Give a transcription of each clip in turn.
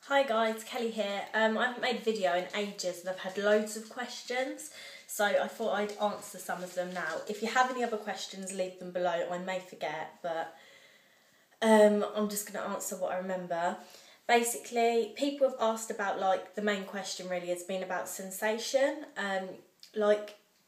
Hi guys, Kelly here. I haven't made a video in ages and I've had loads of questions, so I thought I'd answer some of them now. If you have any other questions, leave them below. I may forget, but I'm just going to answer what I remember. Basically, people have asked about, like, the main question really has been about sensation.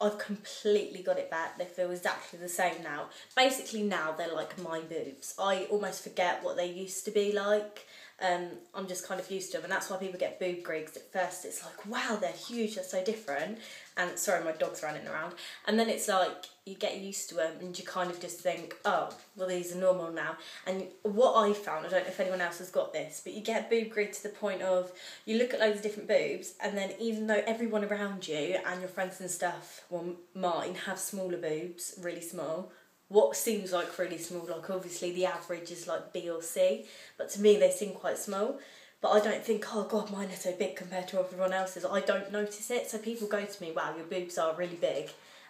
I've completely got it back. They feel exactly the same now. Basically now they're like my boobs. I almost forget what they used to be like. I'm just kind of used to them, and that's why people get boob grigs. At first it's like, wow, they're huge, they're so different, and sorry, my dog's running around, and then it's like you get used to them and you kind of just think, oh, well, these are normal now. And what I found, I don't know if anyone else has got this, but you get boob grid to the point of you look at loads of different boobs, and then even though everyone around you and your friends and stuff, well, mine, have smaller boobs, really small, what seems like really small, like obviously the average is like B or C, but to me they seem quite small. But I don't think, oh god, mine are so big compared to everyone else's. I don't notice it. So people go to me, wow, your boobs are really big,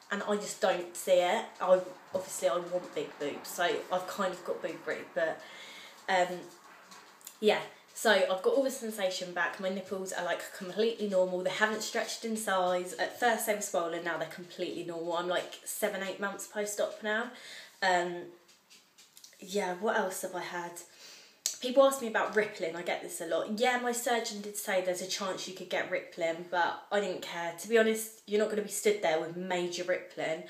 and I just don't see it. Obviously I want big boobs, so I've kind of got boob grid, but yeah. So I've got all the sensation back. My nipples are like completely normal. They haven't stretched in size. At first they were swollen, now they're completely normal. I'm like 7-8 months post-op now. Yeah, what else have I had? People ask me about rippling. I get this a lot. Yeah, my surgeon did say there's a chance you could get rippling, but I didn't care. To be honest, you're not going to be stood there with major rippling.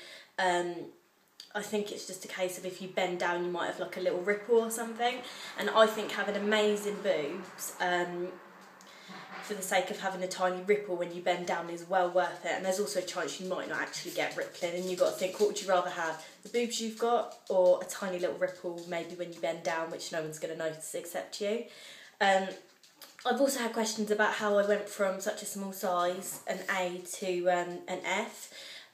I think it's just a case of if you bend down you might have like a little ripple or something, and I think having amazing boobs for the sake of having a tiny ripple when you bend down is well worth it. And there's also a chance you might not actually get rippling, and you've got to think, what would you rather have, the boobs you've got or a tiny little ripple maybe when you bend down, which no one's going to notice except you. I've also had questions about how I went from such a small size, an A, to an F.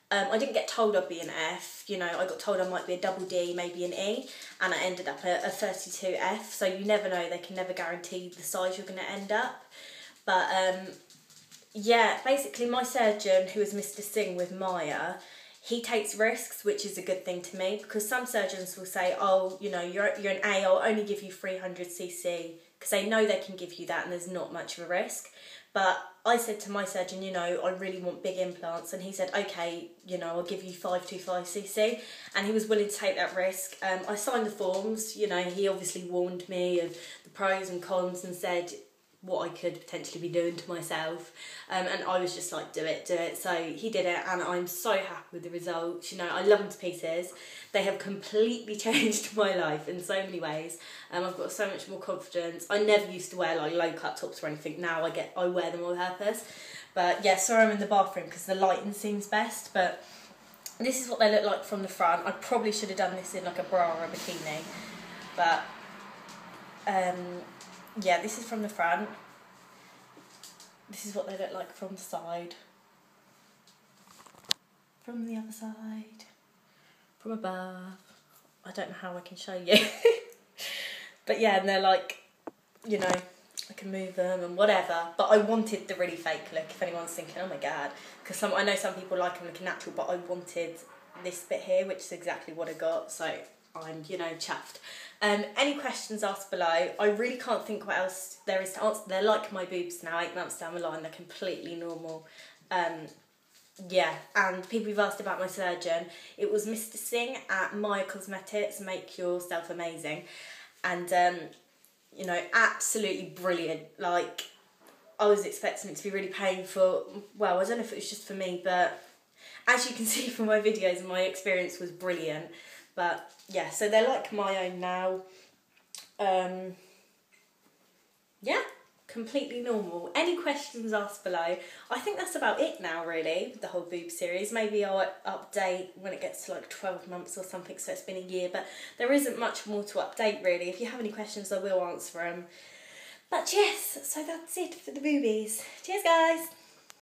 I didn't get told I'd be an F, you know, I got told I might be a double D, maybe an E, and I ended up a 32F, so you never know, they can never guarantee the size you're going to end up. But yeah, basically my surgeon, who is Mr. Singh with Maya, he takes risks, which is a good thing to me, because some surgeons will say, oh, you know, you're an A, I'll only give you 300cc, because they know they can give you that and there's not much of a risk. But I said to my surgeon, you know, I really want big implants, and he said, okay, you know, I'll give you 525cc, and he was willing to take that risk. I signed the forms, you know, he obviously warned me of the pros and cons and said what I could potentially be doing to myself, and I was just like, do it. So he did it, and I'm so happy with the results. You know, I love them to pieces. They have completely changed my life in so many ways. I've got so much more confidence. I never used to wear like low cut tops or anything. Now I wear them on purpose. But yeah, sorry I'm in the bathroom because the lighting seems best, but this is what they look like from the front. I probably should have done this in like a bra or a bikini, but yeah, this is from the front. This is what they look like from the side. From the other side. From above. I don't know how I can show you. But yeah, and they're like, you know, I can move them and whatever. But I wanted the really fake look, if anyone's thinking, oh my god. Because I know some people like them looking natural, but I wanted this bit here, which is exactly what I got. So I'm, you know, chuffed. Any questions, asked below. I really can't think what else there is to answer. They're like my boobs now, 8 months down the line, they're completely normal. Yeah, and people have asked about my surgeon. It was Mr. Singh at Maya Cosmetics, Make Yourself Amazing. And, you know, absolutely brilliant. Like, I was expecting it to be really painful. Well, I don't know if it was just for me, but as you can see from my videos, my experience was brilliant. But yeah, so they're like my own now. Yeah, completely normal. Any questions, asked below. I think that's about it now, really, with the whole boob series. Maybe I'll update when it gets to like 12 months or something, so it's been a year. But there isn't much more to update, really. If you have any questions, I will answer them. But yes, so that's it for the boobies. Cheers, guys.